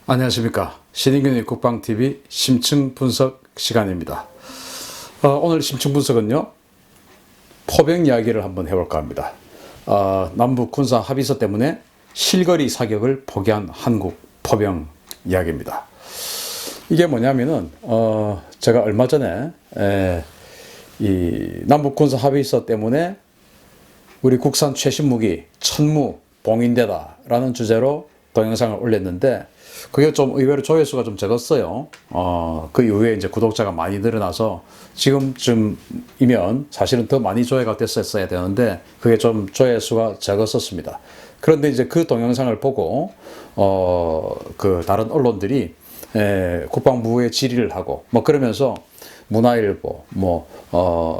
안녕하십니까. 신인균의 국방TV 심층 분석 시간입니다. 오늘 심층 분석은요, 포병 이야기를 한번 해볼까 합니다. 남북 군사 합의서 때문에 실거리 사격을 포기한 한국 포병 이야기입니다. 이게 뭐냐면은, 제가 얼마 전에, 이 남북 군사 합의서 때문에 우리 국산 최신 무기 천무 봉인되다 라는 주제로 동영상을 올렸는데, 그게 좀 의외로 조회수가 좀 적었어요. 그 이후에 이제 구독자가 많이 늘어나서 지금쯤이면 사실은 더 많이 조회가 됐었어야 되는데 그게 좀 조회수가 적었었습니다. 그런데 이제 그 동영상을 보고 그 다른 언론들이 국방부의 질의를 하고 뭐 그러면서 문화일보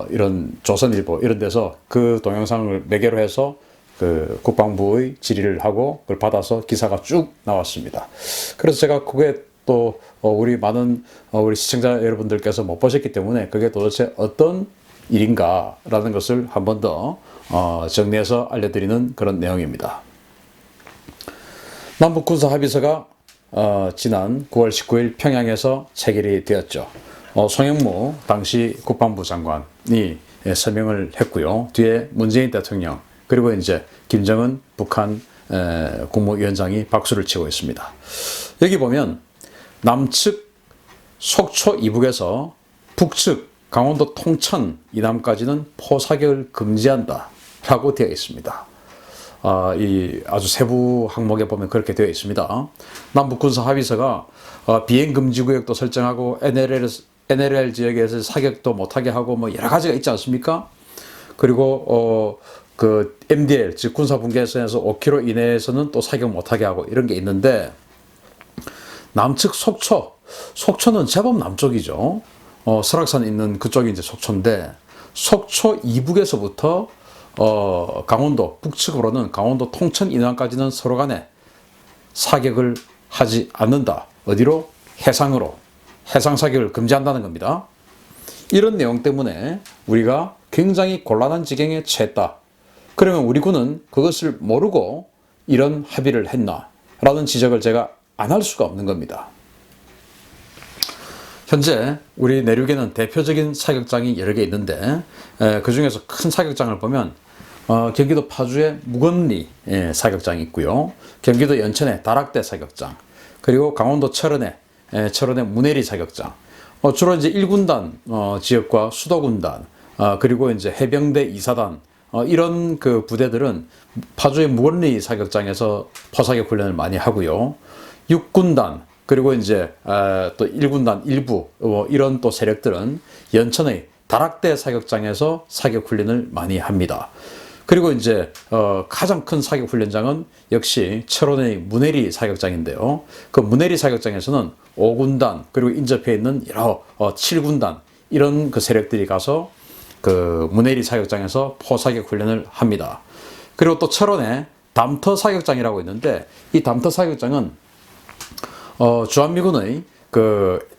이런 조선일보 이런 데서 그 동영상을 매개로 해서 그 국방부의 질의를 하고 그걸 받아서 기사가 쭉 나왔습니다. 그래서 제가 그게 또 우리 많은 우리 시청자 여러분들께서 못 보셨기 때문에 그게 도대체 어떤 일인가라는 것을 한 번 더 정리해서 알려드리는 그런 내용입니다. 남북군사 합의서가 지난 9월 19일 평양에서 체결이 되었죠. 송영무 당시 국방부 장관이 서명을 했고요. 뒤에 문재인 대통령 그리고 이제 김정은 북한 국무위원장이 박수를 치고 있습니다. 여기 보면 남측 속초 이북에서 북측 강원도 통천 이남까지는 포사격을 금지한다 라고 되어 있습니다. 이 아주 세부 항목에 보면 그렇게 되어 있습니다. 남북군사 합의서가 비행금지구역도 설정하고 NLL 지역에서 사격도 못하게 하고 뭐 여러 가지가 있지 않습니까? 그리고 그 MDL 즉 군사분계선에서 5km 이내에서는 또 사격 못하게 하고 이런 게 있는데 남측 속초는 제법 남쪽이죠. 설악산 있는 그쪽이 이제 속초인데 속초 이북에서부터 강원도 북측으로는 강원도 통천 이남까지는 서로 간에 사격을 하지 않는다. 어디로? 해상으로. 해상 사격을 금지한다는 겁니다. 이런 내용 때문에 우리가 굉장히 곤란한 지경에 처했다. 그러면 우리 군은 그것을 모르고 이런 합의를 했나? 라는 지적을 제가 안 할 수가 없는 겁니다. 현재 우리 내륙에는 대표적인 사격장이 여러 개 있는데 그 중에서 큰 사격장을 보면 경기도 파주의 무건리 사격장이 있고요. 경기도 연천의 다락대 사격장, 그리고 강원도 철원의 문해리 사격장, 주로 이제 1군단 지역과 수도군단, 그리고 이제 해병대 2사단 이런 그 부대들은 파주의 무건리 사격장에서 포사격 훈련을 많이 하고요. 6군단 그리고 이제 또 1군단 일부 이런 또 세력들은 연천의 다락대 사격장에서 사격 훈련을 많이 합니다. 그리고 이제 가장 큰 사격 훈련장은 역시 철원의 문해리 사격장인데요. 그 문해리 사격장에서는 5군단 그리고 인접해 있는 여러 7군단 이런 그 세력들이 가서 그 문해리 사격장에서 포사격 훈련을 합니다. 그리고 또 철원에 담터 사격장이라고 있는데 이 담터 사격장은 주한미군의 그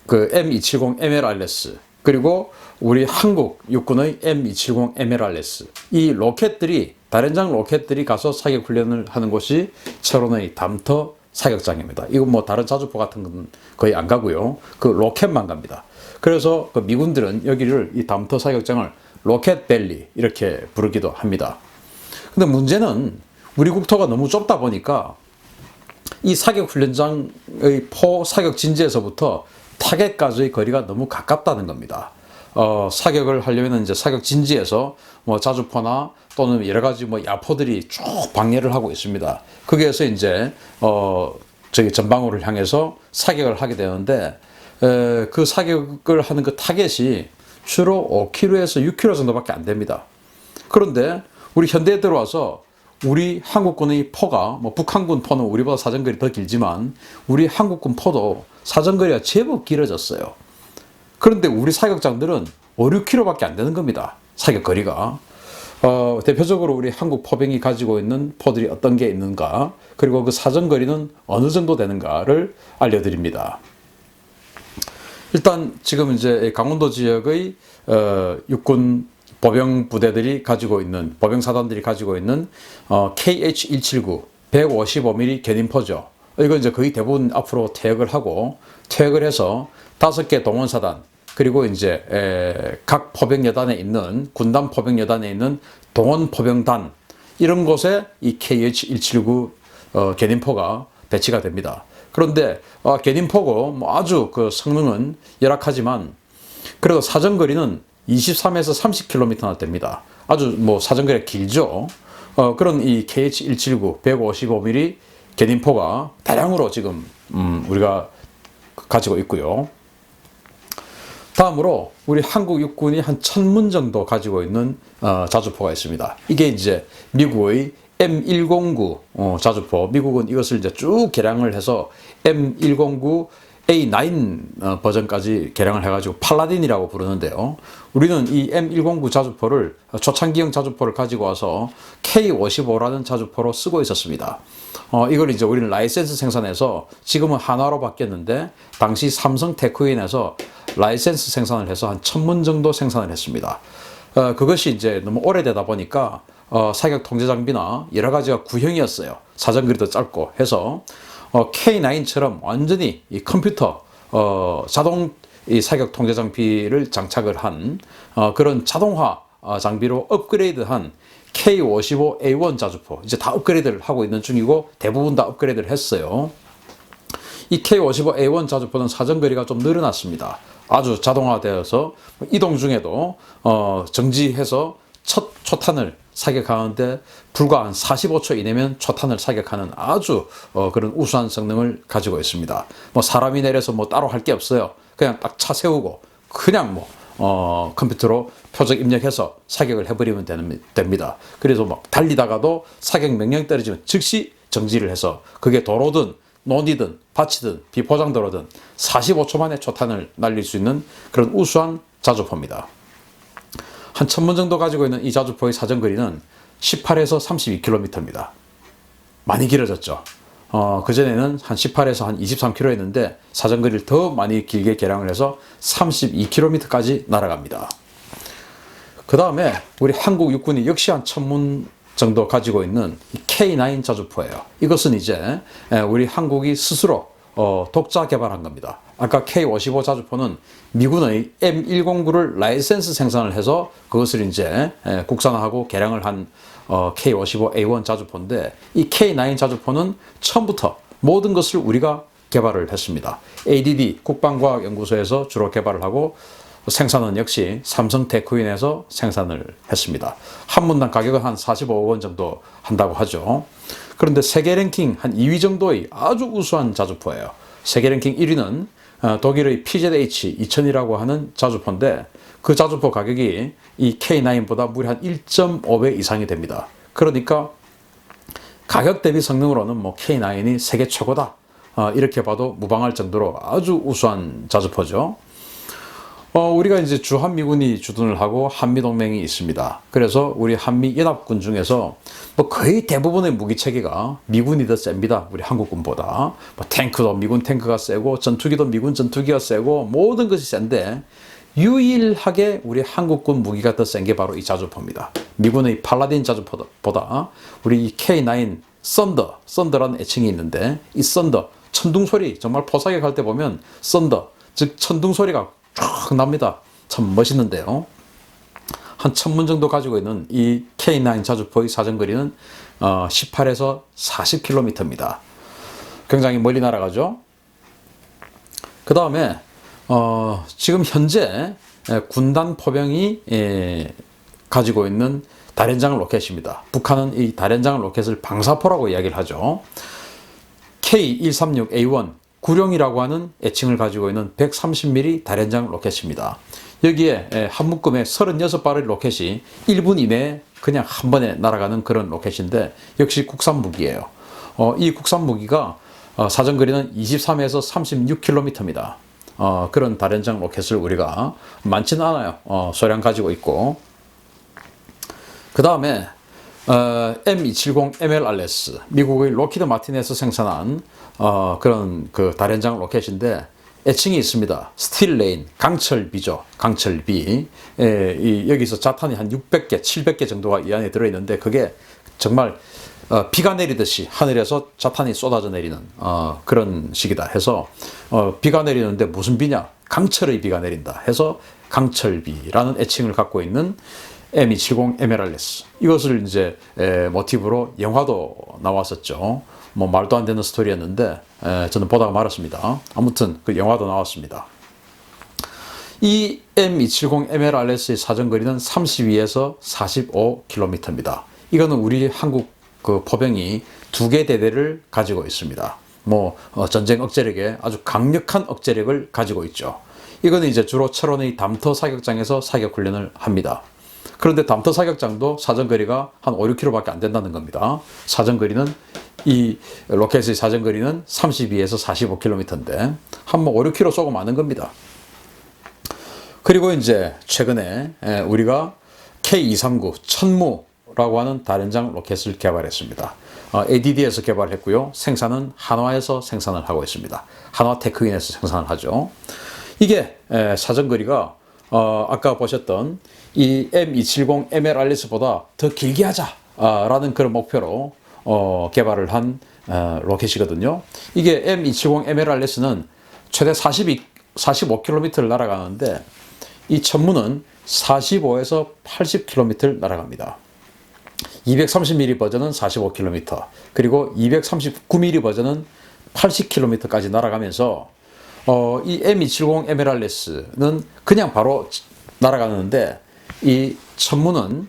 M270 MLRS 그리고 우리 한국 육군의 M270 MLRS 이 로켓들이 다련장 로켓들이 가서 사격 훈련을 하는 곳이 철원의 담터 사격장입니다. 이건 뭐 다른 자주포 같은 건 거의 안 가고요. 그 로켓만 갑니다. 그래서 그 미군들은 여기를 이 담터 사격장을 로켓밸리 이렇게 부르기도 합니다. 근데 문제는 우리 국토가 너무 좁다 보니까 이 사격 훈련장의 포 사격 진지에서부터 타겟까지의 거리가 너무 가깝다는 겁니다. 사격을 하려면 이제 사격 진지에서 뭐 자주포나 또는 여러 가지 뭐 야포들이 쭉 방해를 하고 있습니다. 거기에서 이제 저기 전방으로를 향해서 사격을 하게 되는데 그 사격을 하는 그 타겟이 주로 5km에서 6km 정도밖에 안 됩니다. 그런데 우리 현대에 들어와서 우리 한국군의 포가 뭐 북한군 포는 우리보다 사정거리 더 길지만 우리 한국군 포도 사정거리가 제법 길어졌어요. 그런데 우리 사격장들은 5, 6km밖에 안 되는 겁니다. 사격거리가. 대표적으로 우리 한국 포병이 가지고 있는 포들이 어떤 게 있는가, 그리고 그 사정거리는 어느 정도 되는가를 알려드립니다. 일단 지금 이제 강원도 지역의 육군 보병 부대들이 가지고 있는, 보병 사단들이 가지고 있는 KH-179 155mm 견인포죠. 이거 이제 거의 대부분 앞으로 퇴역을 하고, 퇴역을 해서 5개 동원사단, 그리고 이제 각 포병여단에 있는, 군단 포병여단에 있는 동원 포병단, 이런 곳에 이 KH-179 견인포가 배치가 됩니다. 그런데 견인포고 뭐 아주 그 성능은 열악하지만 그래도 사정거리는 23에서 30km나 됩니다. 아주 뭐 사정거리가 길죠. 그런 이 KH-179 155mm 견인포가 다량으로 지금 우리가 가지고 있고요. 다음으로 우리 한국 육군이 한 1000문 정도 가지고 있는 자주포가 있습니다. 이게 이제 미국의 M109 자주포. 미국은 이것을 이제 쭉 개량을 해서 M109 A9 버전까지 개량을 해가지고 팔라딘이라고 부르는데요. 우리는 이 M109 자주포를, 초창기형 자주포를 가지고 와서 K55라는 자주포로 쓰고 있었습니다. 이걸 이제 우리는 라이센스 생산해서 지금은 한화로 바뀌었는데 당시 삼성 테크윈에서 라이센스 생산을 해서 한 1000문 정도 생산을 했습니다. 그것이 이제 너무 오래되다 보니까 사격 통제 장비나 여러 가지가 구형이었어요. 사정거리도 짧고 해서 K9처럼 완전히 이 컴퓨터 자동 이 사격 통제 장비를 장착을 한 그런 자동화 장비로 업그레이드한 K55A1 자주포, 이제 다 업그레이드를 하고 있는 중이고 대부분 다 업그레이드를 했어요. 이 K55A1 자주포는 사정거리가 좀 늘어났습니다. 아주 자동화되어서 이동 중에도 정지해서 첫 초탄을 사격하는데 불과 한 45초 이내면 초탄을 사격하는 아주 그런 우수한 성능을 가지고 있습니다. 뭐 사람이 내려서 뭐 따로 할 게 없어요. 그냥 딱 차 세우고 그냥 뭐 컴퓨터로 표적 입력해서 사격을 해버리면 됩니다. 그래서 막 달리다가도 사격 명령이 떨어지면 즉시 정지를 해서 그게 도로든 논이든 밭이든 비포장도로든 45초 만에 초탄을 날릴 수 있는 그런 우수한 자주포입니다. 한 1000문 정도 가지고 있는 이 자주포의 사정거리는 18에서 32km입니다. 많이 길어졌죠. 그전에는 한 18에서 한 23km였는데 사정거리를 더 많이 길게 개량을 해서 32km까지 날아갑니다. 그 다음에 우리 한국 육군이 역시 한 1000문 정도 가지고 있는 K9 자주포예요. 이것은 이제 우리 한국이 스스로 독자 개발한 겁니다. 아까 K55 자주포는 미군의 M109를 라이센스 생산을 해서 그것을 이제 국산화하고 개량을 한 K55A1 자주포인데 이 K9 자주포는 처음부터 모든 것을 우리가 개발을 했습니다. ADD 국방과학연구소에서 주로 개발을 하고 생산은 역시 삼성 테크윈에서 생산을 했습니다. 한 문당 가격은 한 45억 원 정도 한다고 하죠. 그런데 세계 랭킹 한 2위 정도의 아주 우수한 자주포예요. 세계 랭킹 1위는 독일의 PZH 2000이라고 하는 자주포인데 그 자주포 가격이 이 K9보다 무려 한 1.5배 이상이 됩니다. 그러니까 가격 대비 성능으로는 뭐 K9이 세계 최고다. 이렇게 봐도 무방할 정도로 아주 우수한 자주포죠. 우리가 이제 주한미군이 주둔을 하고 한미동맹이 있습니다. 그래서 우리 한미연합군 중에서 뭐 거의 대부분의 무기체계가 미군이 더 셉니다. 우리 한국군보다. 뭐 탱크도 미군 탱크가 세고 전투기도 미군 전투기가 세고 모든 것이 센데 유일하게 우리 한국군 무기가 더 센 게 바로 이 자주포입니다. 미군의 팔라딘 자주포보다 우리 이 K9 썬더라는 애칭이 있는데 이 썬더, 천둥소리, 정말 포사격할 때 보면 썬더, 즉 천둥소리가 쫙 납니다. 참 멋있는데요. 한 1000문 정도 가지고 있는 이 K9 자주포의 사정거리는 18에서 40km입니다. 굉장히 멀리 날아가죠. 그 다음에 지금 현재 군단 포병이 가지고 있는 다련장 로켓입니다. 북한은 이 다련장 로켓을 방사포라고 이야기를 하죠. K136A1 구룡이라고 하는 애칭을 가지고 있는 130mm 다련장 로켓입니다. 여기에 한 묶음에 36발의 로켓이 1분 이내에 그냥 한 번에 날아가는 그런 로켓인데 역시 국산 무기예요. 이 국산 무기가 사정거리는 23에서 36km입니다. 그런 다련장 로켓을 우리가 많지는 않아요. 소량 가지고 있고 그 다음에 M270 MLRS 미국의 로키드 마틴에서 생산한 그런 그 다련장 로켓인데 애칭이 있습니다. 스틸레인, 강철비죠. 강철비. 여기서 자탄이 한 600개, 700개 정도가 이 안에 들어있는데 그게 정말 비가 내리듯이 하늘에서 자탄이 쏟아져 내리는 그런 식이다 해서 비가 내리는데 무슨 비냐? 강철의 비가 내린다 해서 강철비라는 애칭을 갖고 있는 M270 에메랄레스. 이것을 이제 모티브로 영화도 나왔었죠. 뭐 말도 안 되는 스토리였는데 저는 보다가 말았습니다. 아무튼 그 영화도 나왔습니다. 이 M270 에메랄레스의 사정거리는 32에서 45km입니다. 이거는 우리 한국 그 포병이 2개 대대를 가지고 있습니다. 뭐 전쟁 억제력에 아주 강력한 억제력을 가지고 있죠. 이거는 이제 주로 철원의 담터 사격장에서 사격 훈련을 합니다. 그런데 담터 사격장도 사정거리가 한 5, 6km밖에 안 된다는 겁니다. 사정거리는 이 로켓의 사정거리는 32에서 45km인데 한 뭐 5, 6km 쏘고 마는 겁니다. 그리고 이제 최근에 우리가 K239 천무라고 하는 다련장 로켓을 개발했습니다. ADD에서 개발했고요. 생산은 한화에서 생산을 하고 있습니다. 한화 테크인에서 생산을 하죠. 이게 사정거리가 아까 보셨던 이 M270 MLRS보다 더 길게 하자라는 그런 목표로 개발을 한 로켓이거든요. 이게 M270 MLRS는 최대 45km를 날아가는데 이 천무는 45에서 80km를 날아갑니다. 230mm 버전은 45km, 그리고 239mm 버전은 80km까지 날아가면서 이 M270 에메랄레스는 그냥 바로 날아가는데 이 천무는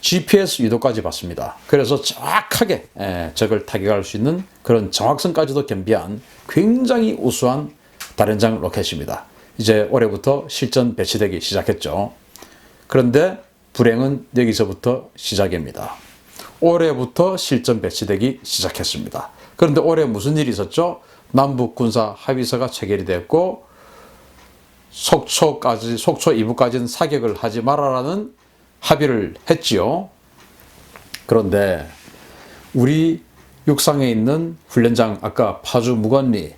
GPS 유도까지 받습니다. 그래서 정확하게 적을 타격할 수 있는 그런 정확성까지도 겸비한 굉장히 우수한 다련장 로켓입니다. 이제 올해부터 실전 배치되기 시작했죠. 그런데 불행은 여기서부터 시작입니다. 올해부터 실전 배치되기 시작했습니다. 그런데 올해 무슨 일이 있었죠? 남북 군사 합의서가 체결이 됐고 속초 2부까지는 사격을 하지 말아라는 합의를 했지요. 그런데 우리 육상에 있는 훈련장, 아까 파주 무건리,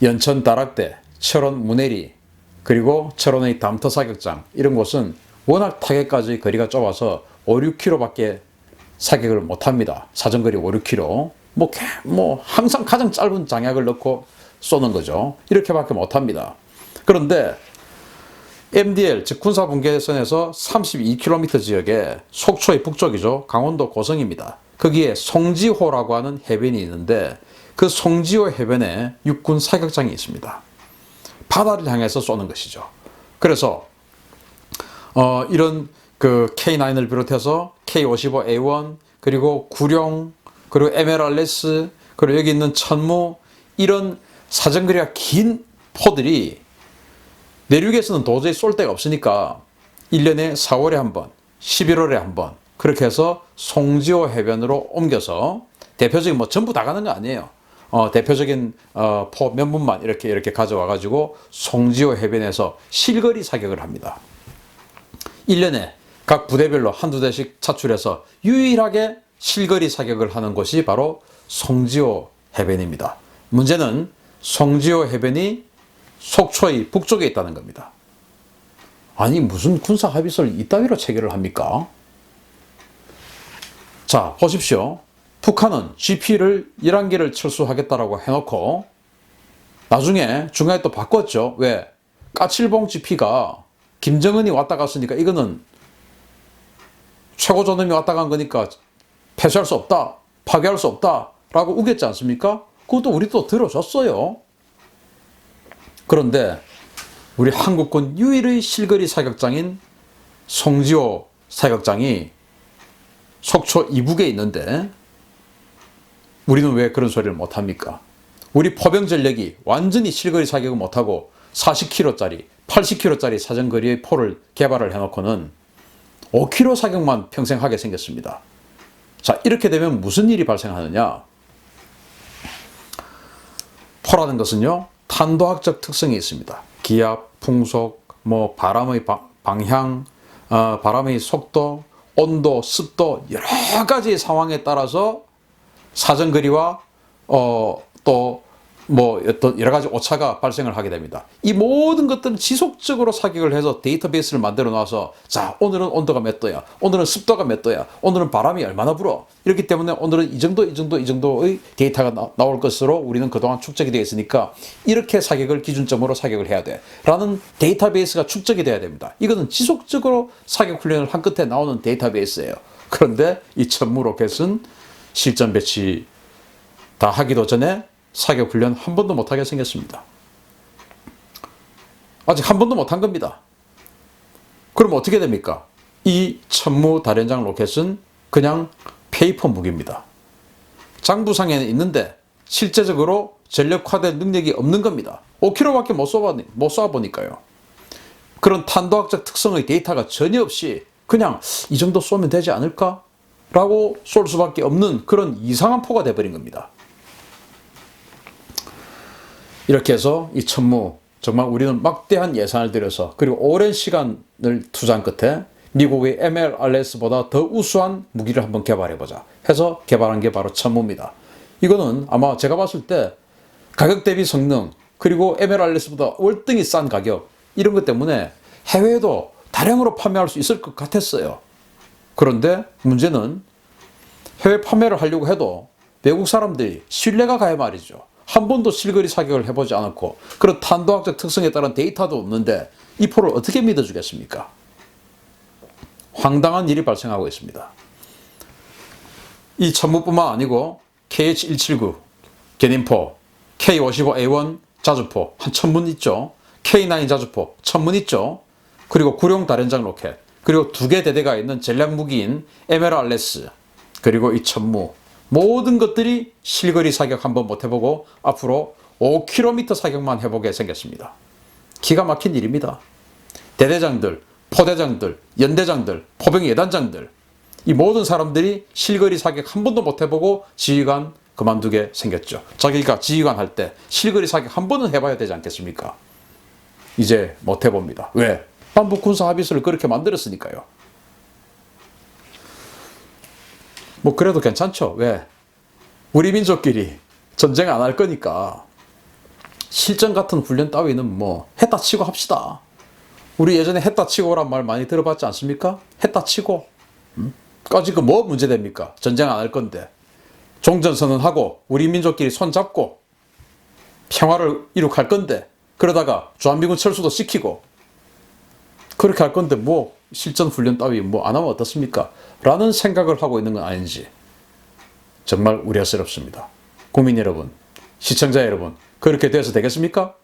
연천 다락대, 철원 문해리, 그리고 철원의 담터 사격장, 이런 곳은 워낙 타격까지 거리가 좁아서 5, 6km밖에 사격을 못합니다. 사정거리 5, 6km. 뭐 항상 가장 짧은 장약을 넣고 쏘는 거죠. 이렇게밖에 못합니다. 그런데 MDL, 즉 군사분계선에서 32km 지역에 속초의 북쪽이죠. 강원도 고성입니다. 거기에 송지호라고 하는 해변이 있는데 그 송지호 해변에 육군 사격장이 있습니다. 바다를 향해서 쏘는 것이죠. 그래서 이런 그 K9을 비롯해서 K55A1, 그리고 구룡, 그리고 에메랄레스, 그리고 여기 있는 천무, 이런 사정거리가 긴 포들이 내륙에서는 도저히 쏠 데가 없으니까 1년에 4월에 한 번, 11월에 한 번, 그렇게 해서 송지호 해변으로 옮겨서 대표적인 뭐 전부 다 가는 거 아니에요. 대표적인 포 몇 분만 이렇게 가져와 가지고 송지호 해변에서 실거리 사격을 합니다. 1년에 각 부대별로 한두 대씩 차출해서 유일하게 실거리 사격을 하는 곳이 바로 송지호 해변입니다. 문제는 송지호 해변이 속초의 북쪽에 있다는 겁니다. 아니 무슨 군사 합의서를 이따위로 체결을 합니까? 자, 보십시오. 북한은 GP를 11개를 철수하겠다라고 해놓고 나중에 중간에 또 바꿨죠. 왜? 까칠봉 GP가 김정은이 왔다 갔으니까 이거는 최고 존엄이 왔다 간 거니까 폐쇄할 수 없다, 파괴할 수 없다 라고 우겼지 않습니까? 그것도 우리 또 들어줬어요. 그런데 우리 한국군 유일의 실거리 사격장인 송지호 사격장이 속초 이북에 있는데 우리는 왜 그런 소리를 못합니까? 우리 포병 전력이 완전히 실거리 사격을 못하고 40km짜리, 80km짜리 사정거리의 포를 개발을 해놓고는 5km 사격만 평생 하게 생겼습니다. 자, 이렇게 되면 무슨 일이 발생하느냐? 포라는 것은요, 탄도학적 특성이 있습니다. 기압, 풍속, 뭐 바람의 방향, 바람의 속도, 온도, 습도, 여러 가지 상황에 따라서 사정거리와 또 뭐 어떤 여러 가지 오차가 발생을 하게 됩니다. 이 모든 것들은 지속적으로 사격을 해서 데이터베이스를 만들어 놔서 자, 오늘은 온도가 몇 도야, 오늘은 습도가 몇 도야, 오늘은 바람이 얼마나 불어, 이렇기 때문에 오늘은 이 정도의 데이터가 나올 것으로 우리는 그동안 축적이 되어 있으니까 이렇게 사격을 기준점으로 사격을 해야 돼 라는 데이터베이스가 축적이 돼야 됩니다. 이거는 지속적으로 사격 훈련을 한 끝에 나오는 데이터베이스예요. 그런데 이 천무 로켓은 실전 배치 다 하기도 전에 사격 훈련 한 번도 못하게 생겼습니다. 아직 한 번도 못한 겁니다. 그럼 어떻게 됩니까? 이 천무 다련장 로켓은 그냥 페이퍼 무기입니다. 장부상에는 있는데 실제적으로 전력화될 능력이 없는 겁니다. 5km밖에 못 쏴보니까요. 그런 탄도학적 특성의 데이터가 전혀 없이 그냥 이 정도 쏘면 되지 않을까? 라고 쏠 수밖에 없는 그런 이상한 포가 돼버린 겁니다. 이렇게 해서 이 천무, 정말 우리는 막대한 예산을 들여서 그리고 오랜 시간을 투자한 끝에 미국의 MLRS보다 더 우수한 무기를 한번 개발해보자 해서 개발한 게 바로 천무입니다. 이거는 아마 제가 봤을 때 가격 대비 성능 그리고 MLRS보다 월등히 싼 가격 이런 것 때문에 해외에도 다량으로 판매할 수 있을 것 같았어요. 그런데 문제는 해외 판매를 하려고 해도 외국 사람들이 신뢰가 가야 말이죠. 한 번도 실거리 사격을 해보지 않았고 그런 탄도학적 특성에 따른 데이터도 없는데 이 포를 어떻게 믿어주겠습니까? 황당한 일이 발생하고 있습니다. 이 천무뿐만 아니고 KH-179 견인포, K55A1 자주포 한 1000문 있죠. K9 자주포 1000문 있죠. 그리고 구룡 다련장 로켓, 그리고 2개 대대가 있는 전략 무기인 MLRS, 그리고 이 천무, 모든 것들이 실거리 사격 한번 못 해보고 앞으로 5km 사격만 해보게 생겼습니다. 기가 막힌 일입니다. 대대장들, 포대장들, 연대장들, 포병 예단장들, 이 모든 사람들이 실거리 사격 한 번도 못 해보고 지휘관 그만두게 생겼죠. 자기가 지휘관 할 때 실거리 사격 한 번은 해봐야 되지 않겠습니까? 이제 못 해봅니다. 왜? 반북군사합의서를 그렇게 만들었으니까요. 뭐 그래도 괜찮죠. 왜? 우리 민족끼리 전쟁 안 할 거니까 실전 같은 훈련 따위는 뭐 했다 치고 합시다. 우리 예전에 했다 치고란 말 많이 들어봤지 않습니까? 했다 치고. 까짓 뭐 문제 됩니까? 전쟁 안 할 건데. 종전선언하고 우리 민족끼리 손잡고 평화를 이룩할 건데 그러다가 주한미군 철수도 시키고 그렇게 할 건데 뭐 실전 훈련 따위 뭐 안 하면 어떻습니까? 라는 생각을 하고 있는 건 아닌지 정말 우려스럽습니다. 국민 여러분, 시청자 여러분, 그렇게 돼서 되겠습니까?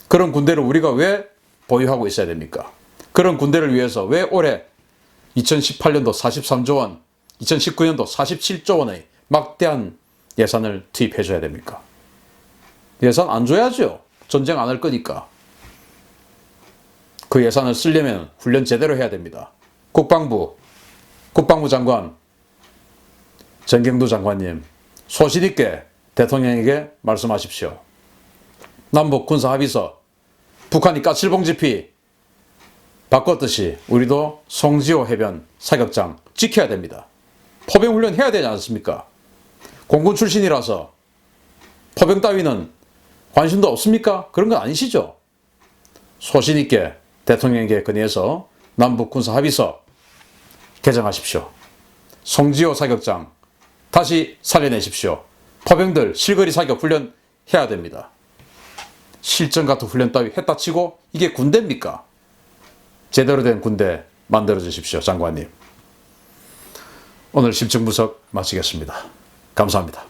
그런 군대를 우리가 왜 보유하고 있어야 됩니까? 그런 군대를 위해서 왜 올해 2018년도 43조 원, 2019년도 47조 원의 막대한 예산을 투입해 줘야 됩니까? 예산 안 줘야죠. 전쟁 안 할 거니까. 그 예산을 쓰려면 훈련 제대로 해야 됩니다. 국방부 장관, 정경두 장관님, 소신 있게 대통령에게 말씀하십시오. 남북 군사합의서, 북한이 까칠봉지피 바꿨듯이 우리도 송지호 해변 사격장 지켜야 됩니다. 포병 훈련 해야 되지 않습니까? 공군 출신이라서 포병 따위는 관심도 없습니까? 그런 건 아니시죠? 소신 있게 대통령에게 건의해서 남북 군사 합의서 개정하십시오. 송지호 사격장 다시 살려내십시오. 포병들 실거리 사격 훈련 해야 됩니다. 실전 같은 훈련 따위 했다 치고 이게 군대입니까? 제대로 된 군대 만들어 주십시오, 장관님. 오늘 심층분석 마치겠습니다. 감사합니다.